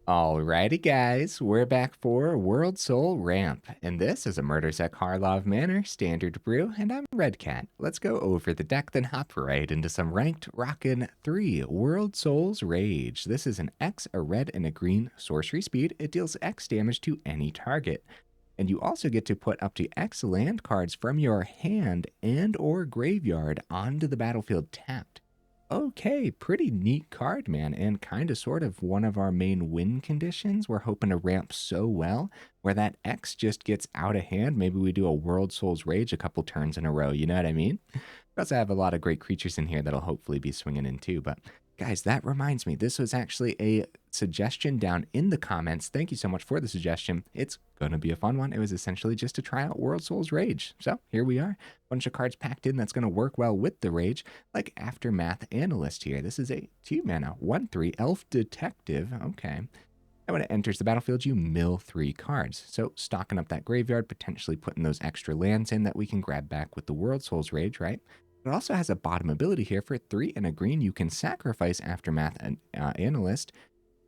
Alrighty guys, we're back for Worldsoul Ramp, and this is a Murders at Karlov Manor Standard Brew, and I'm Redcat. Let's go over the deck, then hop right into some ranked Rockin' 3 Worldsoul's Rage. This is an X, a red, and a green sorcery speed. It deals X damage to any target. And you also get to put up to X land cards from your hand and or graveyard onto the battlefield tapped. Okay, pretty neat card, man, and kind of sort of one of our main win conditions. We're hoping to ramp so well where that X just gets out of hand. Maybe we do a Worldsoul's Rage a couple turns in a row, you know what I mean? We also have a lot of great creatures in here that'll hopefully be swinging in too, but guys, that reminds me, this was actually a suggestion down in the comments. Thank you so much for the suggestion. It's going to be a fun one. It was essentially just to try out Worldsoul's Rage. So here we are. Bunch of cards packed in that's going to work well with the Rage, like Aftermath Analyst here. This is a 2-mana, 1/3 Elf Detective. Okay. And when it enters the battlefield, you mill 3 cards. So stocking up that graveyard, potentially putting those extra lands in that we can grab back with the Worldsoul's Rage, right? It also has a bottom ability here for 3 and a green. You can sacrifice Aftermath Analyst,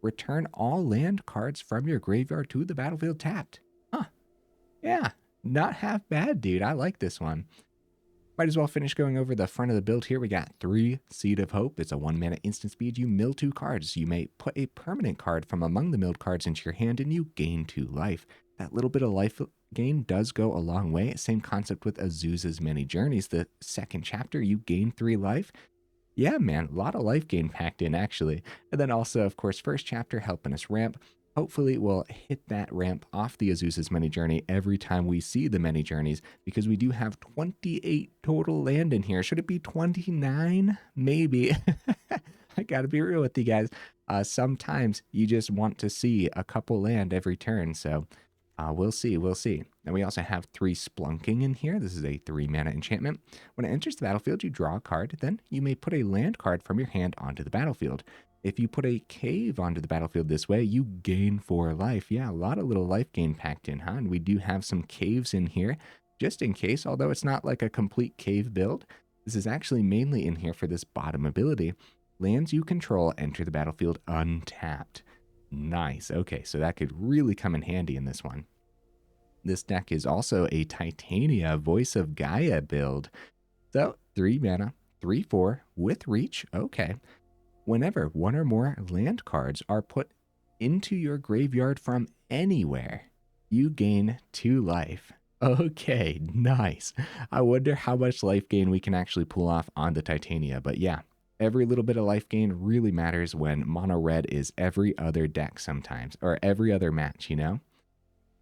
return all land cards from your graveyard to the battlefield tapped. Huh. Yeah, not half bad, dude. I like this one. Might as well finish going over the front of the build here. We got 3 Seed of Hope. It's a 1-mana instant speed. You mill 2 cards. You may put a permanent card from among the milled cards into your hand and you gain 2 life. That little bit of life gain does go a long way. Same concept with Azusa's Many Journeys. The second chapter, you gain 3 life. Yeah, man, a lot of life gain packed in, actually. And then also, of course, first chapter helping us ramp. Hopefully, we'll hit that ramp off the Azusa's Many Journey every time we see the Many Journeys, because we do have 28 total land in here. Should it be 29? Maybe. I gotta be real with you guys. Sometimes you just want to see a couple land every turn, so we'll see. And we also have 3 Spelunking in here. This is a 3-mana enchantment. When it enters the battlefield, you draw a card. Then you may put a land card from your hand onto the battlefield. If you put a cave onto the battlefield this way, you gain 4 life. Yeah, a lot of little life gain packed in, huh? And we do have some caves in here, just in case, although it's not like a complete cave build. This is actually mainly in here for this bottom ability. Lands you control enter the battlefield untapped. Nice. Okay, so that could really come in handy in this one. This deck is also a Titania Voice of Gaea build. So 3 mana, 3/4 with reach. Okay. Whenever 1 or more land cards are put into your graveyard from anywhere, you gain 2 life. Okay, nice. I wonder how much life gain we can actually pull off on the Titania, but yeah. Every little bit of life gain really matters when mono red is every other deck sometimes, or every other match, you know?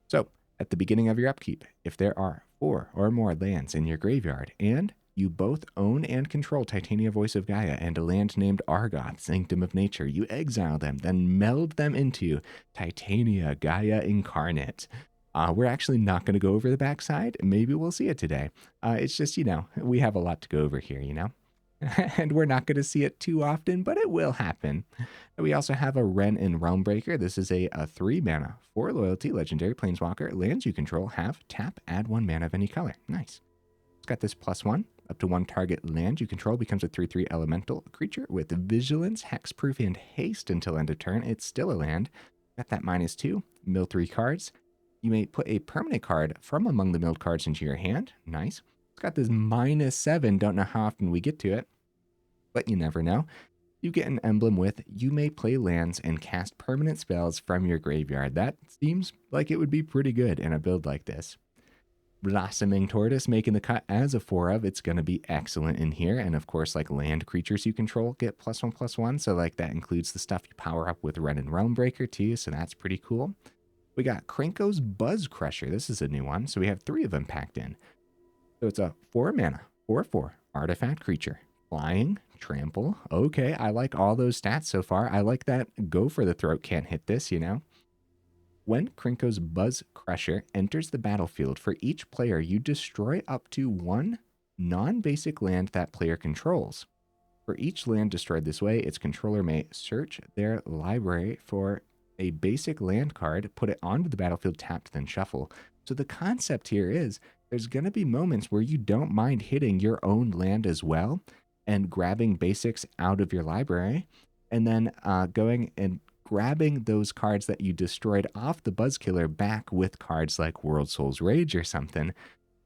So, at the beginning of your upkeep, if there are 4 or more lands in your graveyard, and you both own and control Titania Voice of Gaea and a land named Argoth, Sanctum of Nature, you exile them, then meld them into Titania Gaea Incarnate. We're actually not going to go over the backside. Maybe we'll see it today. It's just, you know, we have a lot to go over here, you know? And we're not going to see it too often, but it will happen. We also have a Wrenn and Realmbreaker. This is a 3-mana, 4 loyalty, legendary planeswalker. Lands you control have tap, add 1 mana of any color. Nice. It's got this +1. Up to 1 target land you control becomes a 3/3 elemental creature with vigilance, hexproof, and haste until end of turn. It's still a land. Got that -2. Mill 3 cards. You may put a permanent card from among the milled cards into your hand. Nice. It's got this -7. Don't know how often we get to it, but you never know. You get an emblem with, you may play lands and cast permanent spells from your graveyard. That seems like it would be pretty good in a build like this. Blossoming Tortoise making the cut as a 4 of. It's going to be excellent in here. And of course, like land creatures you control get +1/+1. So like that includes the stuff you power up with Wrenn and Realmbreaker too. So that's pretty cool. We got Krenko's Buzzcrusher. This is a new one. So we have 3 of them packed in. So it's a 4-mana, 4/4 artifact creature. Flying, trample. Okay, I like all those stats so far. I like that go for the throat can't hit this, you know? When Krenko's Buzzcrusher enters the battlefield, for each player, you destroy up to 1 non-basic land that player controls. For each land destroyed this way, its controller may search their library for a basic land card, put it onto the battlefield tapped, then shuffle. So the concept here is there's going to be moments where you don't mind hitting your own land as well and grabbing basics out of your library and then going and grabbing those cards that you destroyed off the Buzzkiller back with cards like Worldsoul's Rage or something.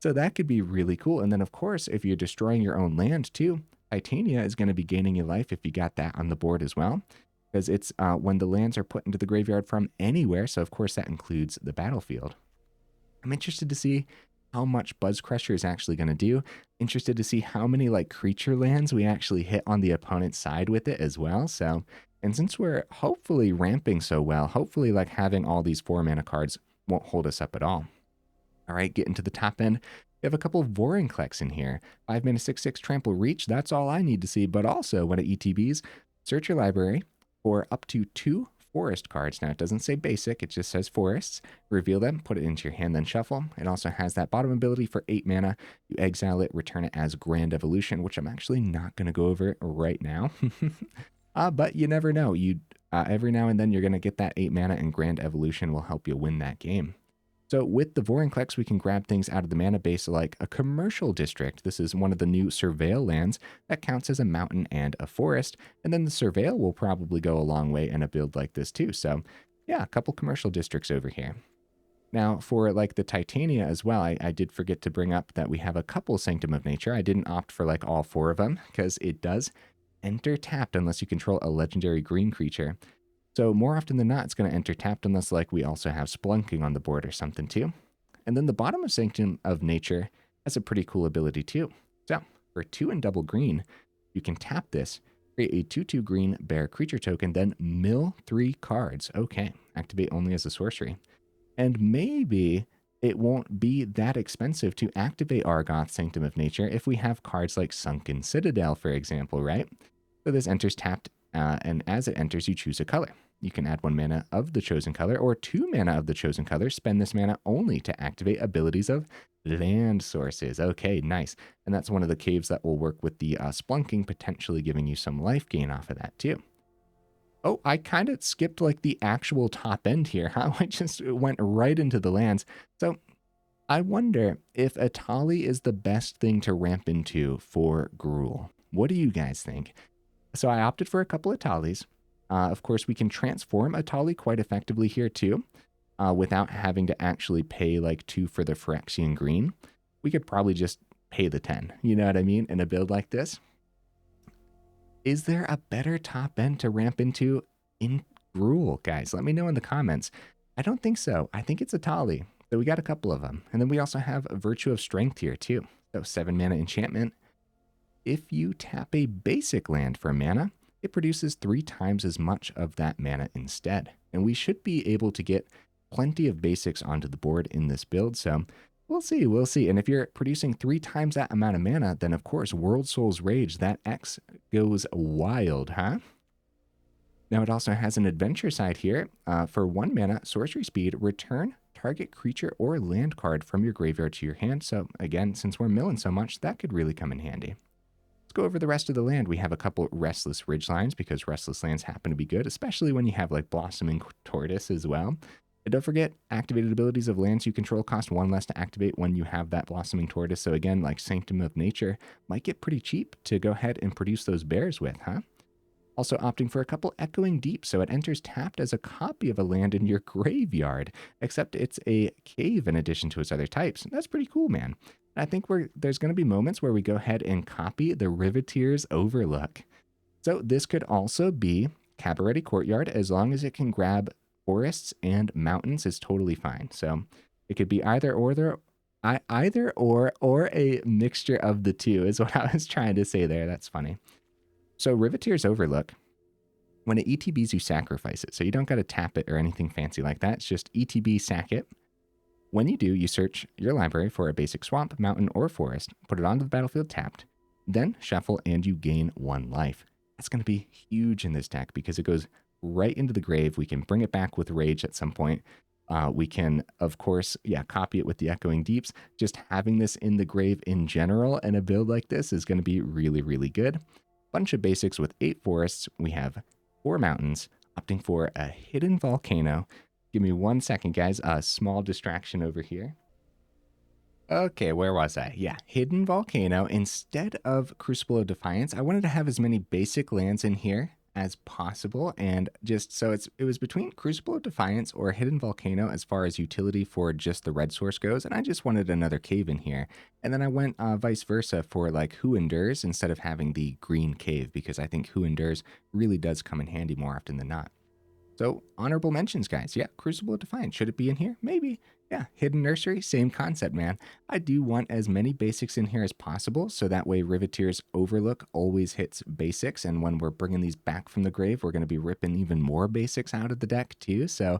So that could be really cool. And then, of course, if you're destroying your own land too, Titania is going to be gaining you life if you got that on the board as well, because it's when the lands are put into the graveyard from anywhere. So, of course, that includes the battlefield. I'm interested to see how much Buzzcrusher is actually going to do. Interested to see how many like creature lands we actually hit on the opponent's side with it as well. So, and since we're hopefully ramping so well, hopefully like having all these 4-mana cards won't hold us up at all. All right, getting to the top end. We have a couple of Vorinclex in here. 5-mana 6/6 trample reach. That's all I need to see. But also, when it ETBs, search your library for up to 2 forest cards. Now, it doesn't say basic, it just says forests. Reveal them, put it into your hand, then shuffle. It also has that bottom ability for 8 mana. You exile it, return it as Grand Evolution, which I'm actually not going to go over right now. But you never know. Every now and then you're going to get that 8 mana, and Grand Evolution will help you win that game. So with the Vorinclex, we can grab things out of the mana base like a commercial district. This is one of the new Surveil lands that counts as a mountain and a forest. And then the Surveil will probably go a long way in a build like this too. So yeah, a couple commercial districts over here. Now for like the Titania as well, I did forget to bring up that we have a couple Sanctum of Nature. I didn't opt for like all 4 of them because it does enter tapped unless you control a legendary green creature. So more often than not, it's going to enter tapped unless like we also have Spelunking on the board or something too. And then the bottom of Sanctum of Nature has a pretty cool ability too. So for 2 and double green, you can tap this, create a 2/2 green bear creature token, then mill 3 cards. Okay, activate only as a sorcery. And maybe it won't be that expensive to activate Argoth Sanctum of Nature if we have cards like Sunken Citadel, for example, right? So this enters tapped, and as it enters, you choose a color. You can add 1 mana of the chosen color or 2 mana of the chosen color. Spend this mana only to activate abilities of land sources. Okay, nice. And that's one of the caves that will work with the Spelunking, potentially giving you some life gain off of that too. Oh, I kind of skipped like the actual top end here, huh? I just went right into the lands. So I wonder if Etali is the best thing to ramp into for Gruul. What do you guys think? So I opted for a couple of Etalis. Of course, we can transform Etali quite effectively here too, without having to actually pay like 2 for the Phyrexian green. We could probably just pay the 10, you know what I mean, in a build like this. Is there a better top end to ramp into in Gruul, guys? Let me know in the comments. I don't think so. I think it's Etali. So we got a couple of them. And then we also have a Virtue of Strength here too. So 7 mana enchantment. If you tap a basic land for mana, it produces 3 times as much of that mana instead. And we should be able to get plenty of basics onto the board in this build. So we'll see. And if you're producing 3 times that amount of mana, then of course, Worldsoul's Rage, that X goes wild, huh? Now it also has an adventure side here. For 1 mana, sorcery speed, return target creature or land card from your graveyard to your hand. So again, since we're milling so much, that could really come in handy. Go over the rest of the land. We have a couple Restless Ridgelines because Restless lands happen to be good, especially when you have like Blossoming Tortoise as well. And don't forget, activated abilities of lands you control cost 1 less to activate when you have that Blossoming Tortoise. So again, like Sanctum of Nature might get pretty cheap to go ahead and produce those bears with, huh? Also opting for a couple Echoing Deep, so it enters tapped as a copy of a land in your graveyard, except it's a cave in addition to its other types. That's pretty cool, man. I think there's going to be moments where we go ahead and copy the Riveteers Overlook. So this could also be Cabaret Courtyard, as long as it can grab forests and mountains is totally fine. So it could be either or a mixture of the two is what I was trying to say there. That's funny. So Riveteers Overlook, when it ETBs, you sacrifice it. So you don't got to tap it or anything fancy like that. It's just ETB, sack it. When you do, you search your library for a basic swamp, mountain, or forest, put it onto the battlefield tapped, then shuffle and you gain 1 life. That's going to be huge in this deck because it goes right into the grave. We can bring it back with Rage at some point. We can, of course, copy it with the Echoing Deeps. Just having this in the grave in general and a build like this is going to be really, really good. Bunch of basics with 8 forests. We have 4 mountains, opting for a Hidden Volcano. Give me 1 second, guys. A small distraction over here. Okay, where was I? Yeah, Hidden Volcano. Instead of Crucible of Defiance, I wanted to have as many basic lands in here as possible, and just so it was between Crucible of Defiance or Hidden Volcano as far as utility for just the red source goes, and I just wanted another cave in here. And then I went vice versa for like Who Endures instead of having the green cave, because I think Who Endures really does come in handy more often than not. So honorable mentions, guys. Yeah, Crucible of Defiance. Should it be in here? Maybe. Yeah, Hidden Nursery, same concept, man. I do want as many basics in here as possible, so that way Riveteers Overlook always hits basics, and when we're bringing these back from the grave, we're going to be ripping even more basics out of the deck too, so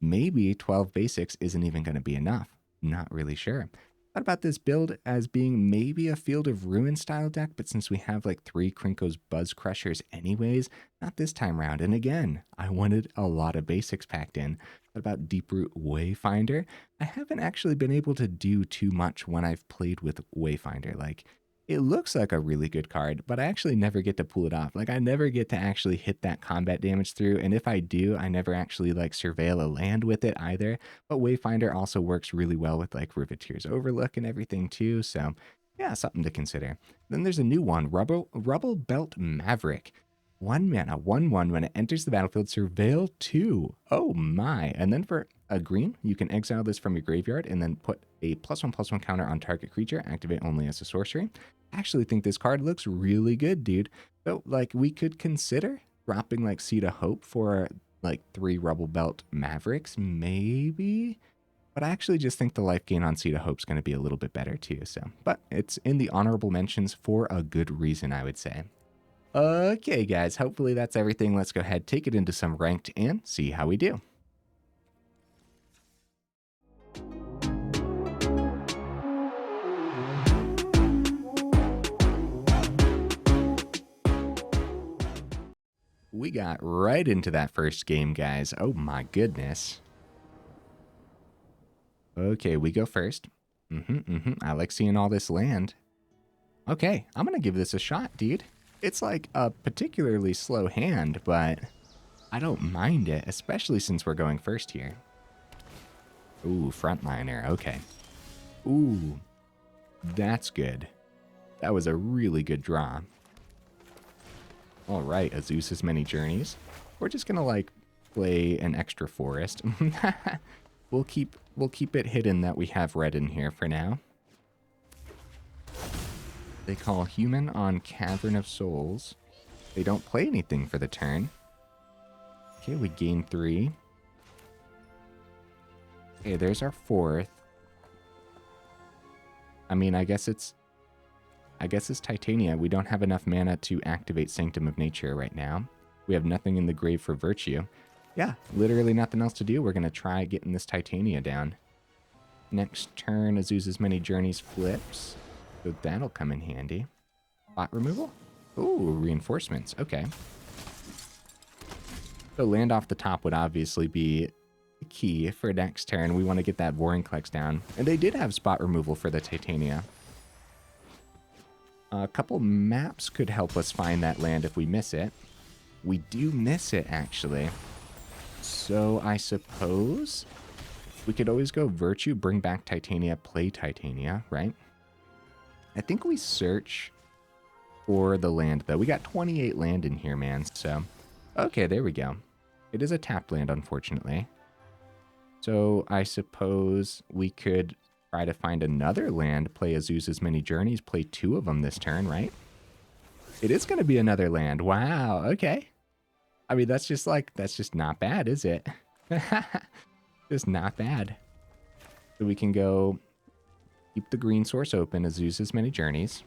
maybe 12 basics isn't even going to be enough. Not really sure. Thought about this build as being maybe a Field of Ruin style deck, but since we have like 3 Krenko's Buzzcrushers anyways, not this time around. And again, I wanted a lot of basics packed in. What about Deeproot Wayfinder? I haven't actually been able to do too much when I've played with Wayfinder. Like, it looks like a really good card, but I actually never get to pull it off. Like, I never get to actually hit that combat damage through, and if I do, I never actually like surveil a land with it either. But Wayfinder also works really well with like Riveteers Overlook and everything too, so yeah, something to consider. Then there's a new one, Rubble Belt Maverick. 1 mana, 1/1. When it enters the battlefield, surveil 2. Oh my. And then for a green, you can exile this from your graveyard and then put a +1/+1 counter on target creature, activate only as a sorcery. I actually think this card looks really good, dude. So, like, we could consider dropping, like, Seed of Hope for, like, 3 Rubble Belt Mavericks, maybe? But I actually just think the life gain on Seed of Hope is going to be a little bit better, too, so. But it's in the honorable mentions for a good reason, I would say. Okay, guys, hopefully that's everything. Let's go ahead, take it into some ranked, and see how we do. We got right into that first game, guys. Oh my goodness. Okay, we go first. I like seeing all this land. Okay, I'm gonna give this a shot, dude. It's like a particularly slow hand, but I don't mind it, especially since we're going first here. Ooh, Frontliner, okay. Ooh, that's good. That was a really good draw. All right, Azusa's Many Journeys. We're just gonna like play an extra forest. We'll keep it hidden that we have red in here for now. They call human on Cavern of Souls. They don't play anything for the turn. Okay, we gain 3. Okay, there's our 4th. I mean, I guess it's Titania. We don't have enough mana to activate Sanctum of Nature right now. We have nothing in the grave for Virtue. Yeah, literally nothing else to do. We're going to try getting this Titania down. Next turn, Azusa's Many Journeys flips. So that'll come in handy. Spot removal? Ooh, reinforcements. Okay. So land off the top would obviously be key for next turn. We want to get that Vorinclex down. And they did have spot removal for the Titania. A couple maps could help us find that land if we miss it. We do miss it, actually. So I suppose we could always go Virtue, bring back Titania, play Titania, right? I think we search for the land, though. We got 28 land in here, man, so... Okay, there we go. It is a tapped land, unfortunately. So I suppose we could try to find another land, play Azusa's Many Journeys, play 2 of them this turn, right? It is going to be another land. Wow, okay. I mean, that's just not bad, is it? Just not bad. So we can go keep the green source open, Azusa's Many Journeys.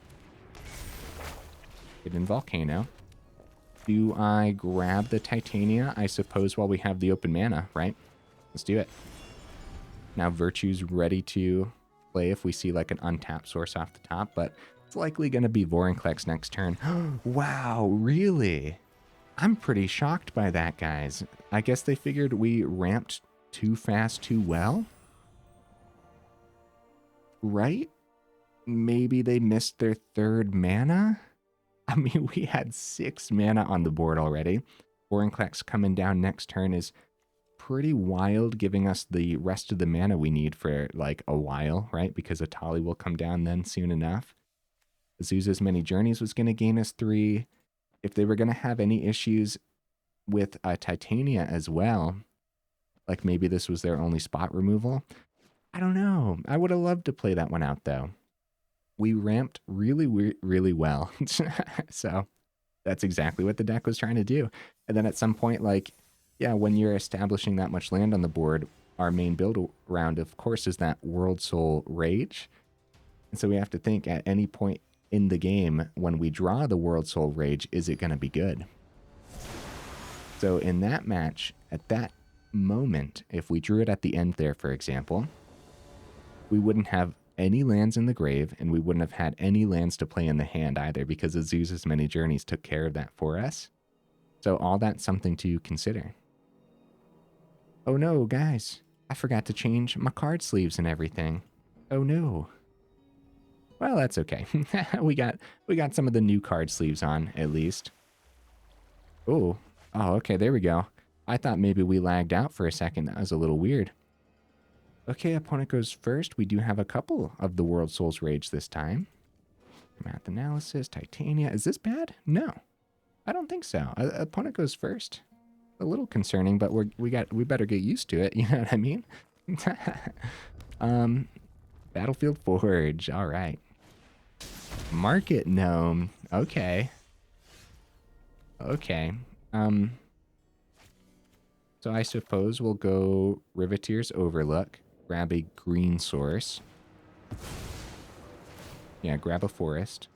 Hidden Volcano. Do I grab the Titania, I suppose, while we have the open mana, right? Let's do it. Now Virtue's ready to play if we see like an untapped source off the top, but it's likely going to be Vorinclex next turn. Wow, really? I'm pretty shocked by that, guys. I guess they figured we ramped too fast too well? Right? Maybe they missed their 3rd mana? I mean, we had 6 mana on the board already. Vorinclex coming down next turn is pretty wild, giving us the rest of the mana we need for like a while, right? Because Etali will come down then soon enough. Azusa's Many Journeys was going to gain us 3. If they were going to have any issues with Titania as well. Like maybe this was their only spot removal. I don't know. I would have loved to play that one out though. We ramped really well. So that's exactly what the deck was trying to do. And then at some point, like, yeah, when you're establishing that much land on the board, our main build round, of course, is that Worldsoul Rage. And so we have to think at any point in the game when we draw the Worldsoul Rage, is it going to be good? So in that match, at that moment, if we drew it at the end there, for example, we wouldn't have any lands in the grave, and we wouldn't have had any lands to play in the hand either, because Azusa's Many Journeys took care of that for us. So all that's something to consider. Oh no, guys, I forgot to change my card sleeves and everything. Oh no. Well, that's okay. we got some of the new card sleeves on, at least. Oh, okay, there we go. I thought maybe we lagged out for a second. That was a little weird. Okay, opponent goes first. We do have a couple of the Worldsoul's Rage this time. Math Analysis, Titania. Is this bad? No, I don't think so. Opponent goes first. A little concerning, but we better get used to it. You know what I mean? Battlefield Forge. All right. Market Gnome. Okay. Okay. So I suppose we'll go Riveteers Overlook. Grab a green source. Yeah, grab a forest.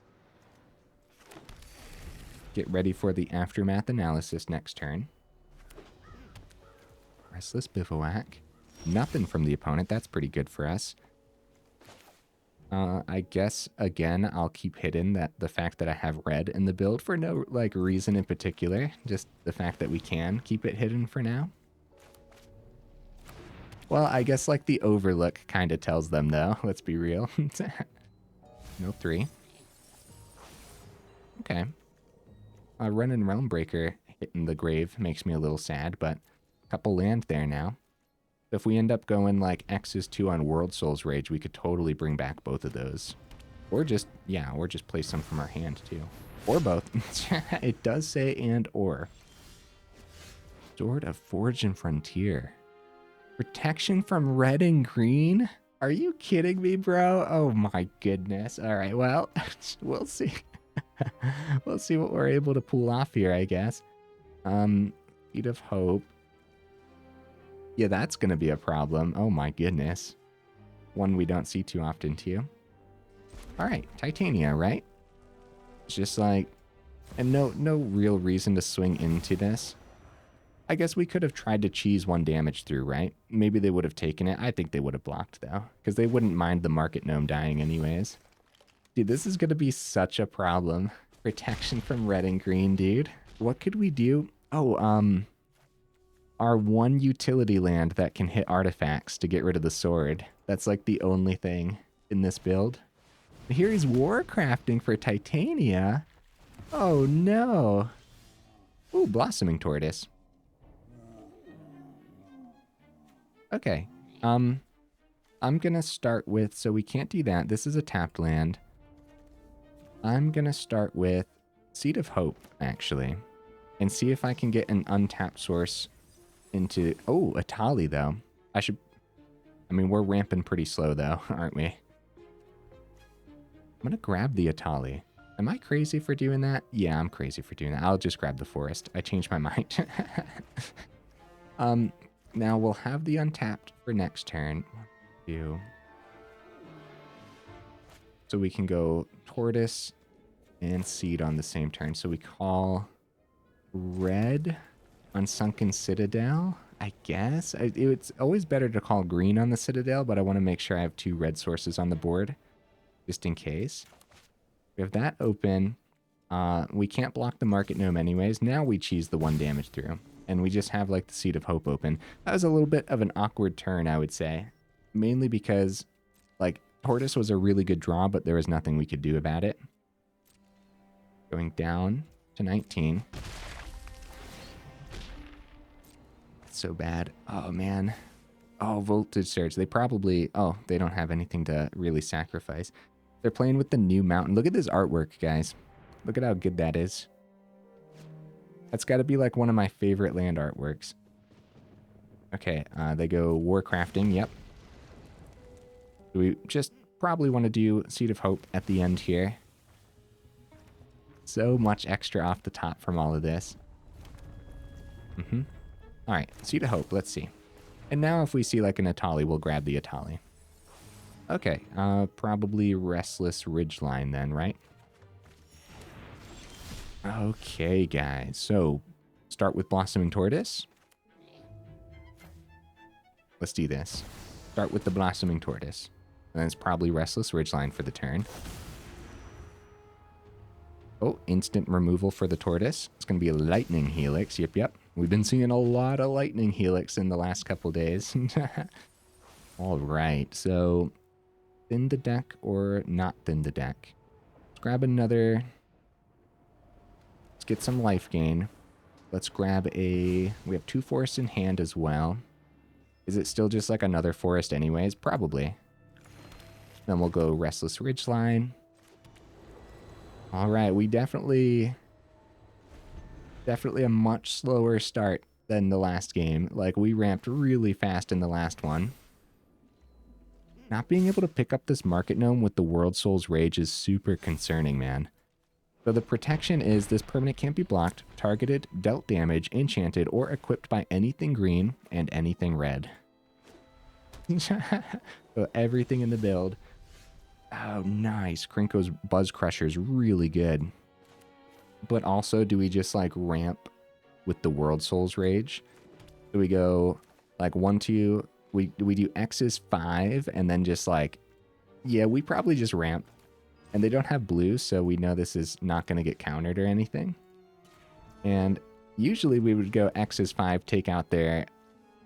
Get ready for the Aftermath Analysis next turn. Restless Bivouac. Nothing from the opponent. That's pretty good for us. I guess, again, I'll keep hidden the fact that I have red in the build for no, like, reason in particular. Just the fact that we can keep it hidden for now. Well, I guess, like, the Overlook kind of tells them, though. Let's be real. No 3. Okay. Wrenn and Realmbreaker hitting the grave makes me a little sad, but a couple land there now. So if we end up going, like, X's 2 on Worldsoul's Rage, we could totally bring back both of those. Or just, yeah, or just play some from our hand, too. Or both. It does say and or. Sword of Forge and Frontier. Protection from red and green? Are you kidding me, bro? Oh my goodness. All right, well, we'll see. We'll see what we're able to pull off here, I guess. Seed of Hope. Yeah, that's going to be a problem. Oh my goodness. One we don't see too often, too. All right, Titania, right? It's just like, and no real reason to swing into this. I guess we could have tried to cheese 1 damage through, right? Maybe they would have taken it. I think they would have blocked, though, because they wouldn't mind the Market Gnome dying anyways. Dude, this is going to be such a problem. Protection from red and green, dude. What could we do? Oh, our 1 utility land that can hit artifacts to get rid of the sword. That's like the only thing in this build. Here he's Warcrafting for Titania. Oh, no. Ooh, Blossoming Tortoise. Okay, I'm gonna start with, so we can't do that. This is a tapped land. I'm gonna start with Seed of Hope, actually, and see if I can get an untapped source into, oh, Etali, though. I mean, we're ramping pretty slow, though, aren't we? I'm gonna grab the Etali. Am I crazy for doing that? Yeah, I'm crazy for doing that. I'll just grab the forest. I changed my mind. Now we'll have the untapped for next turn. 1, 2. So we can go Tortoise and Seed on the same turn. So we call red on Sunken Citadel, I guess. It's always better to call green on the Citadel, but I want to make sure I have 2 red sources on the board, just in case. We have that open. We can't block the Market Gnome anyways. Now we cheese the 1 damage through. And we just have, like, the Seed of Hope open. That was a little bit of an awkward turn, I would say. Mainly because, like, Tortoise was a really good draw, but there was nothing we could do about it. Going down to 19. That's so bad. Oh, man. Oh, Voltage Surge. They probably... Oh, they don't have anything to really sacrifice. They're playing with the new mountain. Look at this artwork, guys. Look at how good that is. That's got to be like one of my favorite land artworks. Okay, they go Warcrafting, yep. We just probably want to do Seed of Hope at the end here. So much extra off the top from all of this. All right, Seed of Hope, let's see. And now if we see like an Etali, we'll grab the Etali. Okay, probably Restless Ridgeline then, right? Okay, guys, so start with Blossoming Tortoise. Let's do this. Start with the Blossoming Tortoise. And then it's probably Restless Ridgeline for the turn. Oh, instant removal for the Tortoise. It's going to be a Lightning Helix. Yep, yep. We've been seeing a lot of Lightning Helix in the last couple days. All right, so thin the deck or not thin the deck. Let's grab another. Let's get some life gain. Let's grab a... We have 2 forests in hand as well. Is it still just like another forest anyways? Probably. Then we'll go Restless Ridgeline. All right, we definitely a much slower start than the last game. Like, we ramped really fast in the last one. Not being able to pick up this Market Gnome with the Worldsoul's Rage is super concerning, man. So the protection is this permanent can't be blocked, targeted, dealt damage, enchanted, or equipped by anything green and anything red. So everything in the build. Oh, nice. Krenko's Buzzcrusher is really good. But also, do we just like ramp with the Worldsoul's Rage? Do we go like 1, 2, we do X's 5 and then just like, yeah, we probably just ramp. And they don't have blue, so we know this is not going to get countered or anything. And usually we would go X's 5, take out their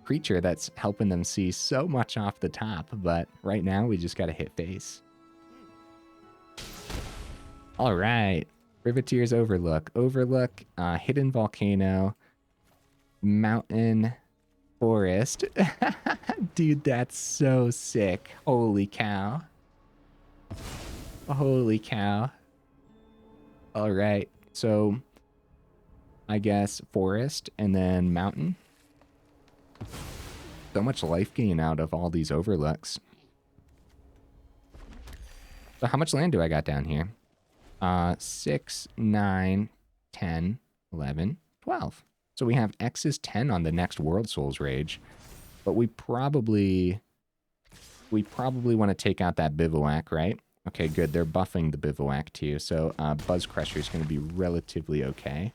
creature that's helping them see so much off the top. But right now we just got to hit face. All right. Riveteers Overlook. Overlook, Hidden Volcano, Mountain, Forest. Dude, that's so sick. Holy cow. Holy cow. All right. So, I guess Forest and then Mountain. So much life gain out of all these overlooks. So how much land do I got down here? 6, 9, 10, 11, 12. So we have X's 10 on the next Worldsoul's Rage. But we probably want to take out that Bivouac, right? Okay, good. They're buffing the Bivouac too. So Buzzcrusher is going to be relatively okay.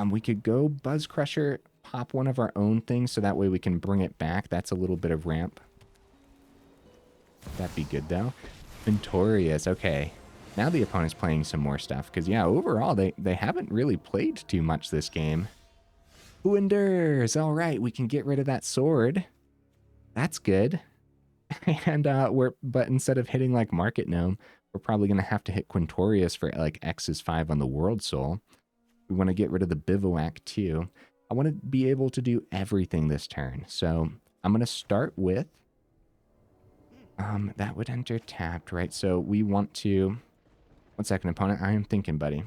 We could go Buzzcrusher, pop one of our own things so that way we can bring it back. That's a little bit of ramp. That'd be good though. Ventorious, okay. Now the opponent's playing some more stuff. Because yeah, overall they haven't really played too much this game. Who endures? All right, we can get rid of that sword. That's good. And but instead of hitting like Market Gnome, we're probably gonna have to hit Quintorius for like X's 5 on the Worldsoul. We want to get rid of the Bivouac too. I want to be able to do everything this turn. So I'm gonna start with that would enter tapped, right? So we want to 1 second, opponent. I am thinking, buddy. I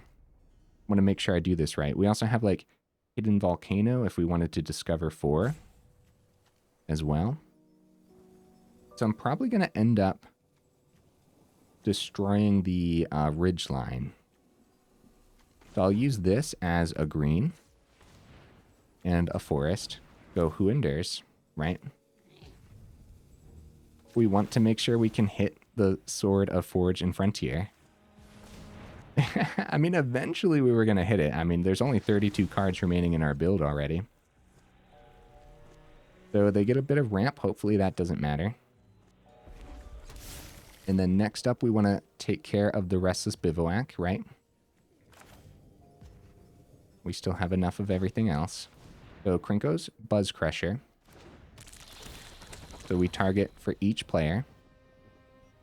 want to make sure I do this right. We also have like Hidden Volcano if we wanted to discover 4 as well. So I'm probably going to end up destroying the Ridgeline. So I'll use this as a green and a forest. Go Who Endures, right? We want to make sure we can hit the Sword of Forge and Frontier. I mean, eventually we were going to hit it. I mean, there's only 32 cards remaining in our build already. So they get a bit of ramp. Hopefully that doesn't matter. And then next up, we want to take care of the Restless Bivouac, right? We still have enough of everything else. So Krenko's Buzzcrusher. So we target for each player.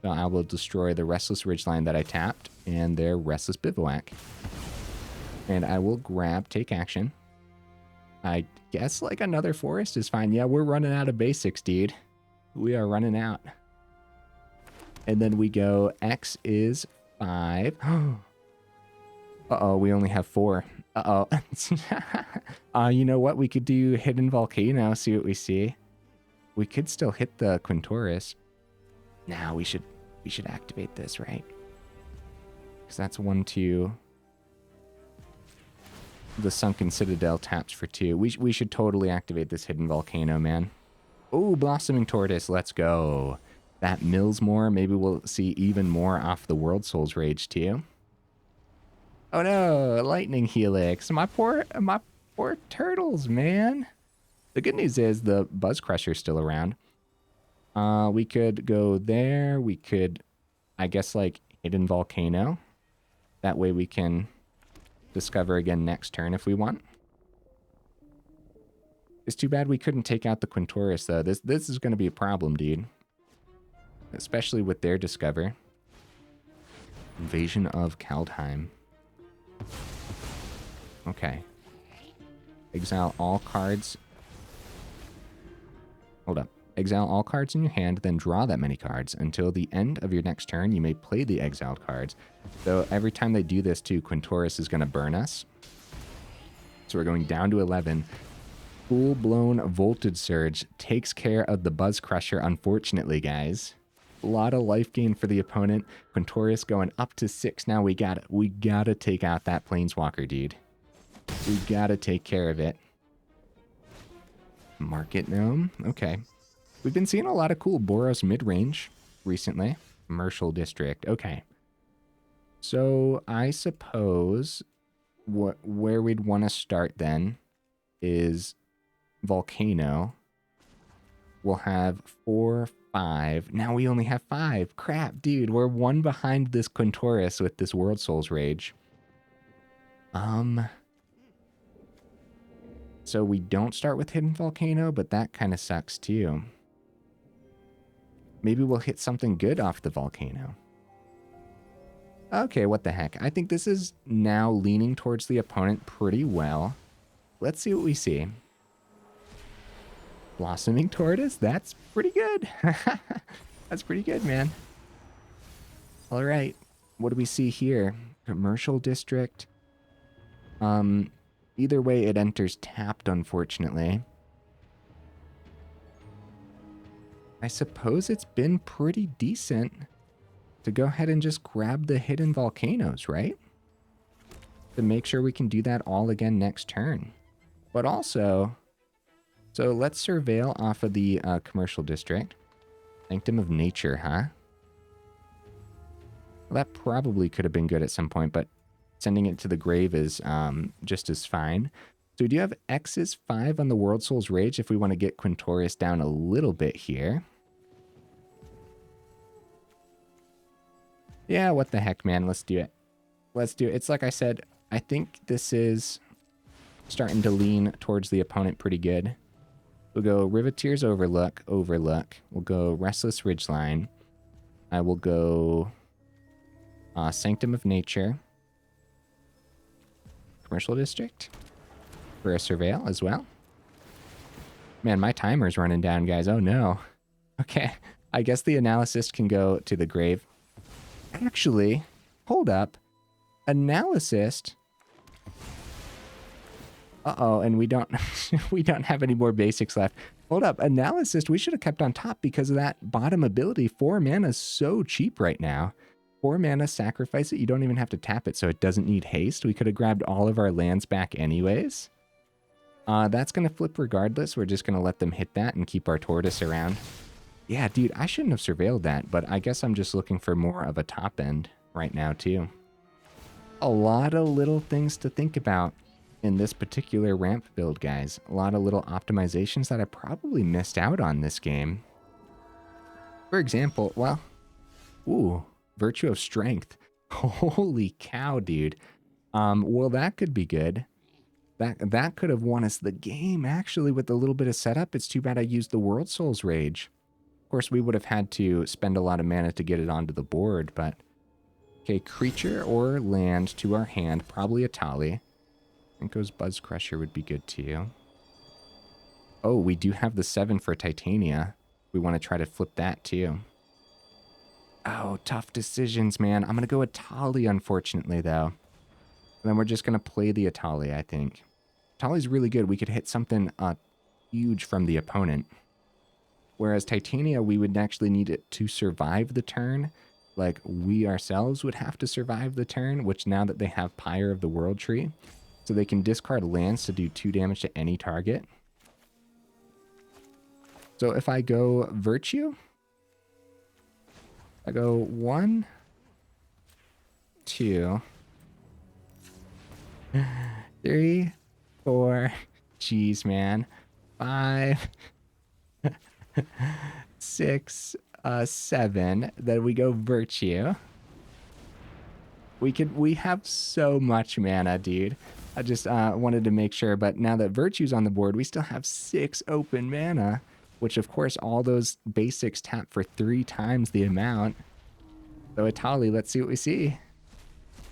So I will destroy the Restless Ridgeline that I tapped and their Restless Bivouac. And I will grab, take action. I guess like another forest is fine. Yeah, we're running out of basics, dude. We are running out. And then we go X is 5. Uh-oh, we only have 4. Uh-oh. You know what? We could do Hidden Volcano, see what we see. We could still hit the Quintoris. Now we should activate this, right? Because that's 1/2. The Sunken Citadel taps for 2. We should totally activate this Hidden Volcano, man. Oh, Blossoming Tortoise, let's go. That mills more. Maybe we'll see even more off the Worldsoul's Rage too. Oh no, Lightning Helix. My poor turtles, man. The good news is the Buzzcrusher's still around. We could go there. We could, I guess, like Hidden Volcano. That way we can discover again next turn if we want. It's too bad we couldn't take out the Quintoris though. This is going to be a problem, dude. Especially with their discover. Invasion of Kaldheim. Okay. Exile all cards. Hold up. Exile all cards in your hand, then draw that many cards. Until the end of your next turn, you may play the exiled cards. So every time they do this too, Quintoris is going to burn us. So we're going down to 11. Full-blown Voltage Surge takes care of the Buzzcrusher, unfortunately, guys. A lot of life gain for the opponent. Quintoris going up to 6 now. We gotta take out that Planeswalker, dude. We gotta take care of it. Market Gnome. Okay. We've been seeing a lot of cool Boros Midrange recently. Commercial District. Okay. So I suppose where we'd want to start then is Volcano. We'll have 4, 5. Now we only have 5. Crap, dude. We're 1 behind this Quintoris with this Worldsoul's Rage. So we don't start with Hidden Volcano, but that kind of sucks too. Maybe we'll hit something good off the Volcano. Okay, what the heck. I think this is now leaning towards the opponent pretty well. Let's see what we see. Blossoming Tortoise? That's pretty good. That's pretty good, man. All right. What do we see here? Commercial District. Either way, it enters tapped, unfortunately. I suppose it's been pretty decent to go ahead and just grab the Hidden Volcanoes, right? To make sure we can do that all again next turn. But also, so let's surveil off of the Commercial District. Sanctum of Nature, huh? Well, that probably could have been good at some point, but sending it to the grave is just as fine. So we do have X's 5 on the Worldsoul's Rage if we want to get Quintoris down a little bit here. Yeah, what the heck, man. Let's do it. Let's do it. It's like I said, I think this is starting to lean towards the opponent pretty good. We'll go Riveteers Overlook. We'll go Restless Ridgeline. I will go Sanctum of Nature. Commercial District for a Surveil as well. Man, my timer's running down, guys. Oh, no. Okay. I guess the Analyst can go to the grave. Actually, hold up. Analyst. Uh-oh, and we don't we don't have any more basics left. Hold up. Analyst, we should have kept on top because of that bottom ability. 4 mana is so cheap right now. 4 mana, sacrifice it. You don't even have to tap it, so it doesn't need haste. We could have grabbed all of our lands back anyways. That's going to flip regardless. We're just going to let them hit that and keep our Tortoise around. Yeah, dude, I shouldn't have surveilled that, but I guess I'm just looking for more of a top end right now, too. A lot of little things to think about in this particular ramp build, guys. A lot of little optimizations that I probably missed out on this game. For example, well, ooh, Virtue of Strength. Holy cow, dude. Well, that could be good. That could have won us the game, actually, with a little bit of setup. It's too bad I used the Worldsoul's Rage. Of course, we would have had to spend a lot of mana to get it onto the board, but... Okay, creature or land to our hand, probably Etali. Krenko's Buzzcrusher would be good too. Oh, we do have the 7 for Titania. We want to try to flip that too. Oh, tough decisions, man. I'm going to go Etali, unfortunately, though. And then we're just going to play the Etali, I think. Etali's really good. We could hit something huge from the opponent. Whereas Titania, we would actually need it to survive the turn. Like, we ourselves would have to survive the turn, which now that they have Pyre of the World Tree, so they can discard lands to do 2 damage to any target. So if I go Virtue, I go 1, 2, 3, 4, jeez, man, 5, 6, 7. Then we go Virtue. We have so much mana, dude. I just wanted to make sure, but now that Virtue's on the board, we still have 6 open mana, which of course all those basics tap for 3 times the amount. So Etali, let's see what we see.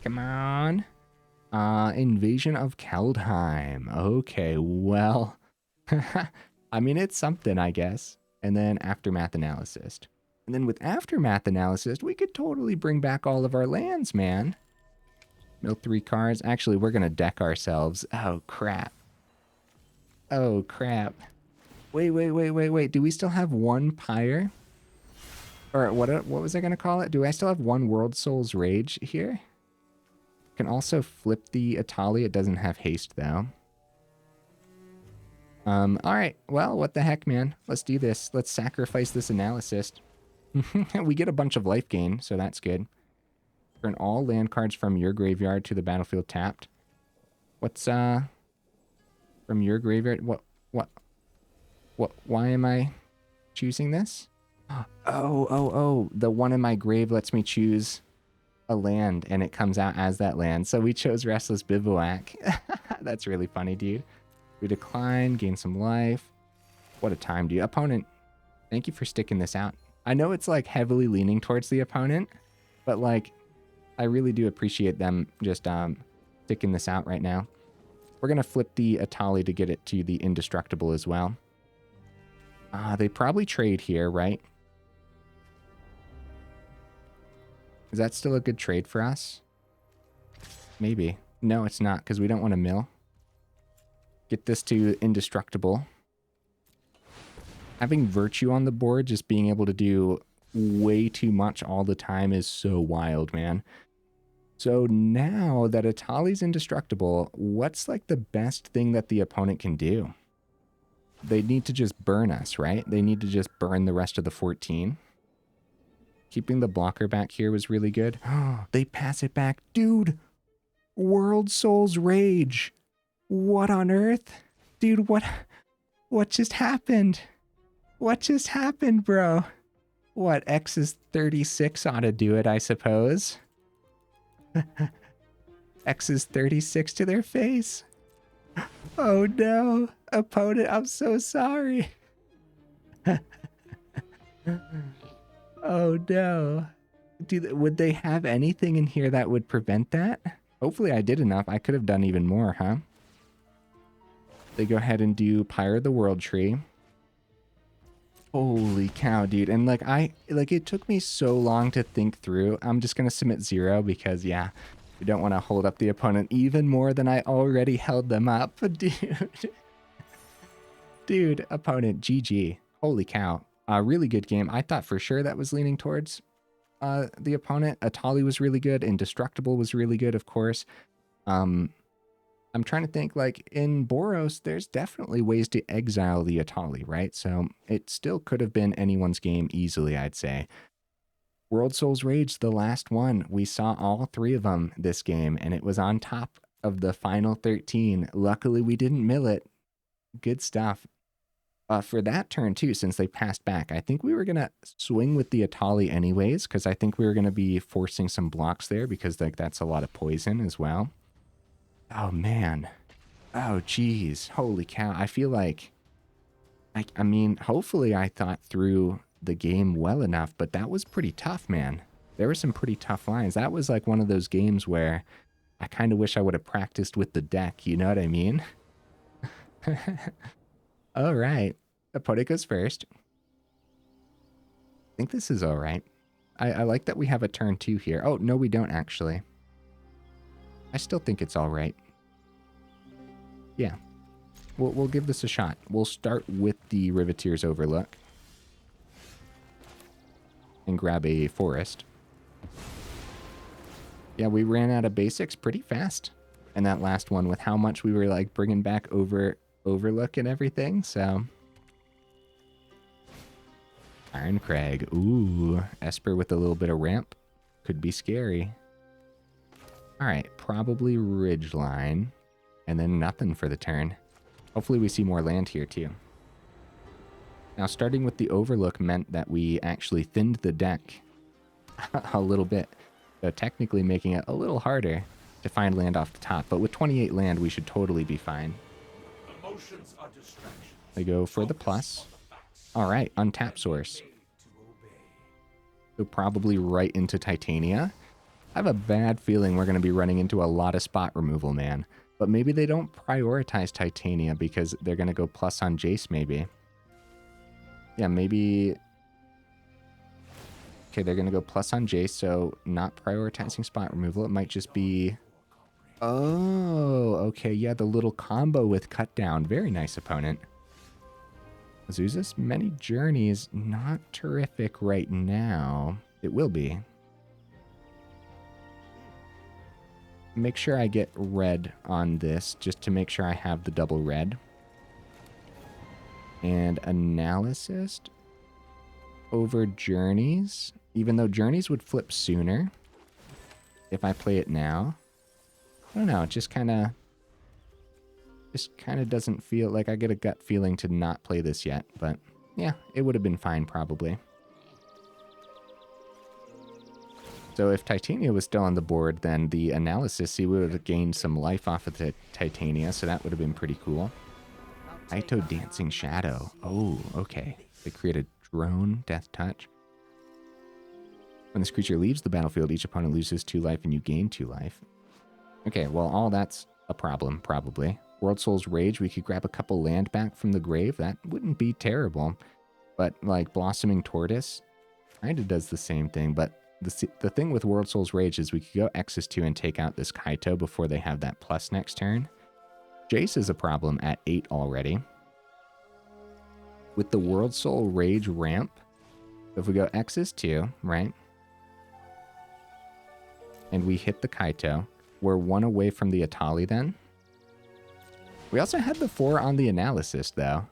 Come on. Invasion of Keldheim. Okay, well, I mean, it's something, I guess. And then Aftermath Analyst. And then with Aftermath Analyst, we could totally bring back all of our lands, man. Mill 3 cards. Actually, we're going to deck ourselves. Oh, crap. Oh, crap. Wait. Do we still have 1 Pyre? Or what was I going to call it? Do I still have 1 Worldsoul's Rage here? Can also flip the Etali. It doesn't have haste, though. Alright. Well, what the heck, man? Let's do this. Let's sacrifice this Analyst. We get a bunch of life gain, so that's good. Turn all land cards from your graveyard to the battlefield tapped. What's, from your graveyard? What, why am I choosing this? Oh, the one in my grave lets me choose a land, and it comes out as that land. So we chose Restless Bivouac. That's really funny, dude. We decline, gain some life. What a time, dude. Opponent, thank you for sticking this out. I know it's like heavily leaning towards the opponent, but like, I really do appreciate them just sticking this out right now. We're going to flip the Etali to get it to the indestructible as well. They probably trade here, right? Is that still a good trade for us? Maybe. No, it's not, because we don't want to mill. Get this to indestructible. Having Virtue on the board, just being able to do way too much all the time is so wild, man. So now that Etali's indestructible, what's like the best thing that the opponent can do? They need to just burn us, right? They need to just burn the rest of the 14. Keeping the blocker back here was really good. They pass it back. Dude, Worldsoul's Rage. What on earth? Dude, what just happened? What just happened, bro? What, X is 36 ought to do it, I suppose. X is 36 to their face. Oh no, opponent, I'm so sorry. Oh no. Would they have anything in here that would prevent that? Hopefully I did enough. I could have done even more, huh? They go ahead and do Pyre of the World Tree. Holy cow, dude. And like it took me so long to think through. I'm just gonna submit 0 because yeah, we don't want to hold up the opponent even more than I already held them up. Dude. Dude, opponent, GG. Holy cow. Really good game. I thought for sure that was leaning towards the opponent. Etali was really good. Indestructible was really good, of course. I'm trying to think, like, in Boros, there's definitely ways to exile the Etali, right? So it still could have been anyone's game easily, I'd say. Worldsoul's Rage, the last one. We saw all 3 of them this game, and it was on top of the final 13. Luckily, we didn't mill it. Good stuff. For that turn, too, since they passed back, I think we were going to swing with the Etali anyways, because I think we were going to be forcing some blocks there, because like that's a lot of poison as well. Oh, man. Oh, geez. Holy cow. I feel like, I mean, hopefully I thought through the game well enough, but that was pretty tough, man. There were some pretty tough lines. That was like one of those games where I kind of wish I would have practiced with the deck, you know what I mean? All right. Opponent goes first. I think this is all right. I like that we have a turn 2 here. Oh, no, we don't actually. I still think it's all right. Yeah. We'll give this a shot. We'll start with the Riveteers Overlook. And grab a forest. Yeah, we ran out of basics pretty fast. And that last one with how much we were like bringing back Overlook and everything, so... Iron Crag. Ooh, Esper with a little bit of ramp. Could be scary. Alright, probably Ridgeline. And then nothing for the turn. Hopefully we see more land here too. Now starting with the Overlook meant that we actually thinned the deck a little bit. So technically making it a little harder to find land off the top. But with 28 land, we should totally be fine. I go for the plus. Alright, untap source. So probably right into Titania. I have a bad feeling we're going to be running into a lot of spot removal, man. But maybe they don't prioritize Titania because they're going to go plus on Jace, maybe. Yeah, maybe... Okay, they're going to go plus on Jace, so not prioritizing spot removal. It might just be... Oh, okay, yeah, the little combo with cut down. Very nice opponent. Azusa's Many Journeys, not terrific right now. It will be. Make sure I get red on this, just to make sure I have the double red. And Analysis over Journeys. Even though Journeys would flip sooner if I play it now. I don't know, it just kind of doesn't feel like I get a gut feeling to not play this yet. But yeah, it would have been fine probably. So if Titania was still on the board, then the Analysis, he would have gained some life off of the Titania, so that would have been pretty cool. Aito Dancing Shadow. Oh, okay. They create a drone, Death Touch. When this creature leaves the battlefield, each opponent loses 2 life and you gain 2 life. Okay, well, all that's a problem, probably. Worldsoul's Rage, we could grab a couple land back from the grave. That wouldn't be terrible. But, like, Blossoming Tortoise kind of does the same thing. But the thing with Worldsoul's Rage is we could go X's 2 and take out this Kaito before they have that plus next turn. Jace is a problem at 8 already. With the Worldsoul Rage ramp, if we go X's 2, right? And we hit the Kaito, we're 1 away from the Etali then. We also had the 4 on the Analysis, though.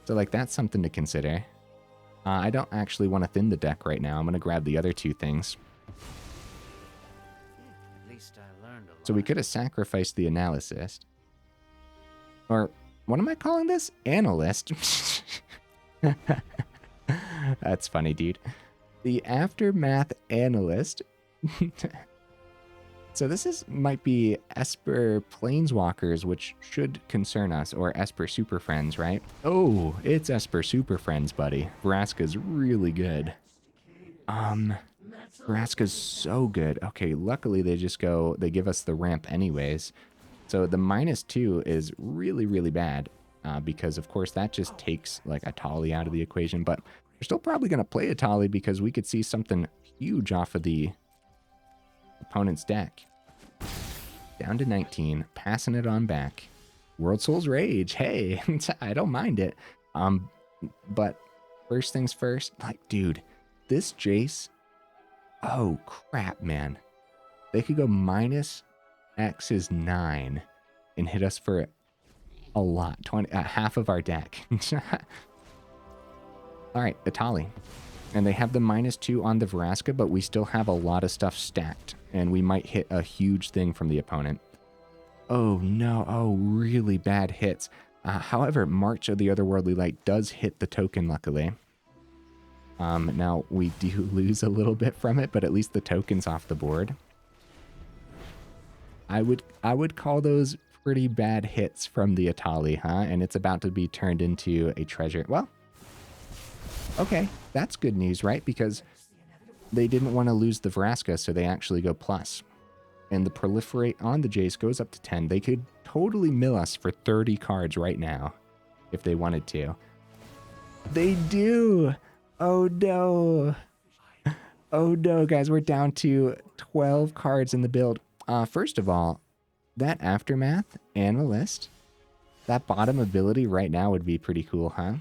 So, like, that's something to consider. I don't actually want to thin the deck right now. I'm going to grab the other 2 things. At least I learned a lot. So we could have sacrificed the Analysis. Or, what am I calling this? Analyst. That's funny, dude. The Aftermath Analyst. So this might be Esper Planeswalkers, which should concern us, or Esper Super Friends, right? Oh, it's Esper Super Friends, buddy. Vraska's really good. Vraska's so good. Okay, luckily they give us the ramp anyways. So the -2 is really, really bad, because of course that just takes like Etali out of the equation, but we're still probably going to play Etali because we could see something huge off of the opponent's deck. Down to 19, passing it on back. Worldsoul's Rage, hey, I don't mind it. But first things first, like, dude, this Jace, oh crap, man. They could go -X is 9 and hit us for a lot, half of our deck. All right, Etali. And they have the -2 on the Vraska, but we still have a lot of stuff stacked. And we might hit a huge thing from the opponent. Oh, no. Oh, really bad hits. However, March of the Otherworldly Light does hit the token, luckily. Now, we do lose a little bit from it, but at least the token's off the board. I would call those pretty bad hits from the Etali, huh? And it's about to be turned into a treasure. Well, okay, that's good news, right? Because they didn't want to lose the Vraska, so they actually go plus. And the Proliferate on the Jace goes up to 10. They could totally mill us for 30 cards right now, if they wanted to. They do! Oh no! Oh no, guys, we're down to 12 cards in the build. First of all, that Aftermath Analyst, that bottom ability right now would be pretty cool, huh?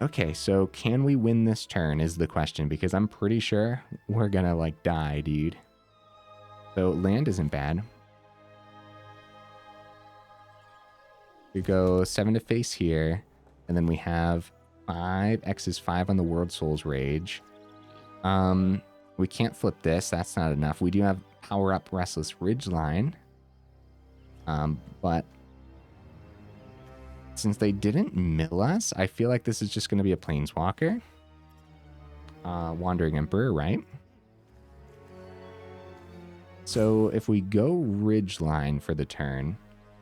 Okay, so can we win this turn is the question, because I'm pretty sure we're gonna, like, die, dude. So land isn't bad. We go 7 to face here, and then we have 5. X is 5 on the Worldsoul's Rage. We can't flip this. That's not enough. We do have power up Restless Ridgeline. But since they didn't mill us, I feel like this is just going to be a Planeswalker. Wandering Emperor, right? So if we go Ridgeline for the turn,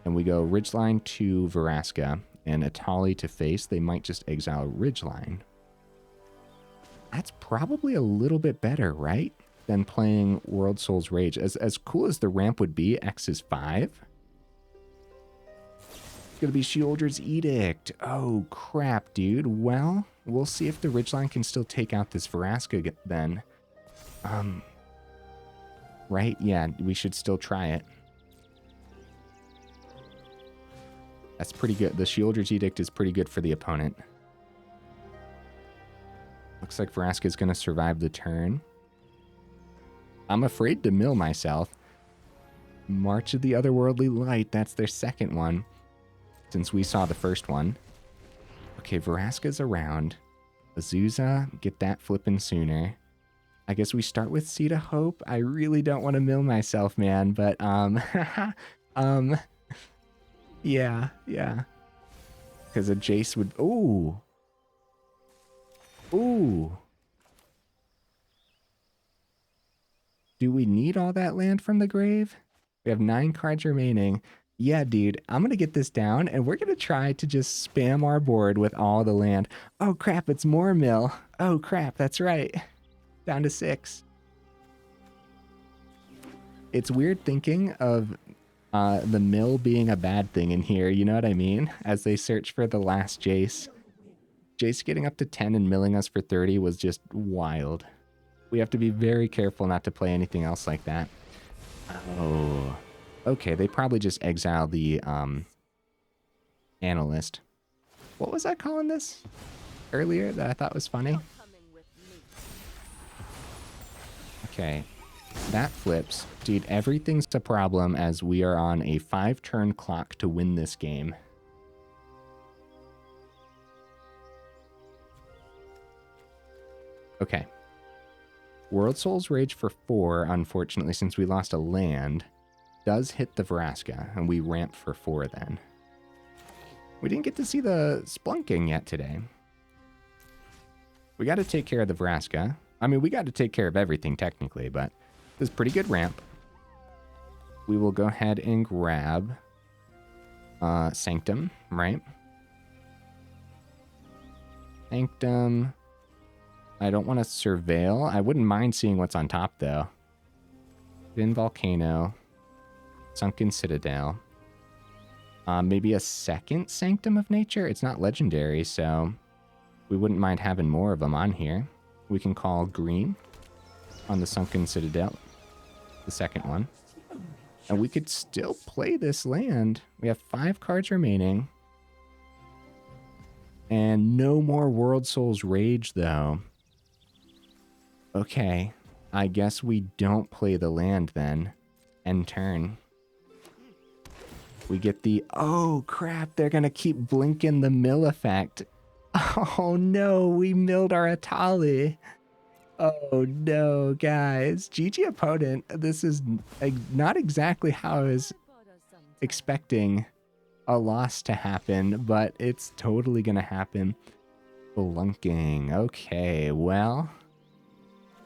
and we go Ridgeline to Vraska and Etali to face, they might just exile Ridgeline. That's probably a little bit better, right? Than playing Worldsoul's Rage. As cool as the ramp would be, X is 5. It's gonna be Sheoldred's Edict. Oh, crap, dude. Well, we'll see if the Ridgeline can still take out this Vraska then. Right? Yeah, we should still try it. That's pretty good. The Sheoldred's Edict is pretty good for the opponent. Looks like Vraska's going to survive the turn. I'm afraid to mill myself. March of the Otherworldly Light. That's their second one, since we saw the first one. Okay, Vraska's around. Azusa, get that flipping sooner. I guess we start with Seed of Hope. I really don't want to mill myself, man, but, yeah. Because a Jace would... Ooh. Do we need all that land from the grave? We have 9 cards remaining. Yeah, dude, I'm going to get this down, and we're going to try to just spam our board with all the land. Oh, crap, it's more mill. Oh, crap, that's right. Down to 6. It's weird thinking of the mill being a bad thing in here, you know what I mean? As they search for the last Jace. Jace getting up to 10 and milling us for 30 was just wild. We have to be very careful not to play anything else like that. Oh. Okay, they probably just exiled the Analyst. What was I calling this earlier that I thought was funny? Okay. That flips. Dude, everything's a problem as we are on a 5-turn clock to win this game. Okay. Worldsoul's Rage for 4, unfortunately, since we lost a land, does hit the Vraska, and we ramp for 4 then. We didn't get to see the Spelunking yet today. We got to take care of the Vraska. I mean, we got to take care of everything, technically, but this is pretty good ramp. We will go ahead and grab Sanctum, right? Sanctum. I don't want to surveil. I wouldn't mind seeing what's on top, though. Hidden Volcano. Sunken Citadel. Maybe a second Sanctum of Nature? It's not legendary, so we wouldn't mind having more of them on here. We can call green on the Sunken Citadel, the second one. And we could still play this land. We have 5 cards remaining. And no more Worldsoul's Rage, though. Okay, I guess we don't play the land then. End turn. We get the... Oh, crap, they're going to keep blinking the mill effect. Oh, no, we milled our Etali. Oh, no, guys. GG opponent. This is not exactly how I was expecting a loss to happen, but it's totally going to happen. Spelunking. Okay, well...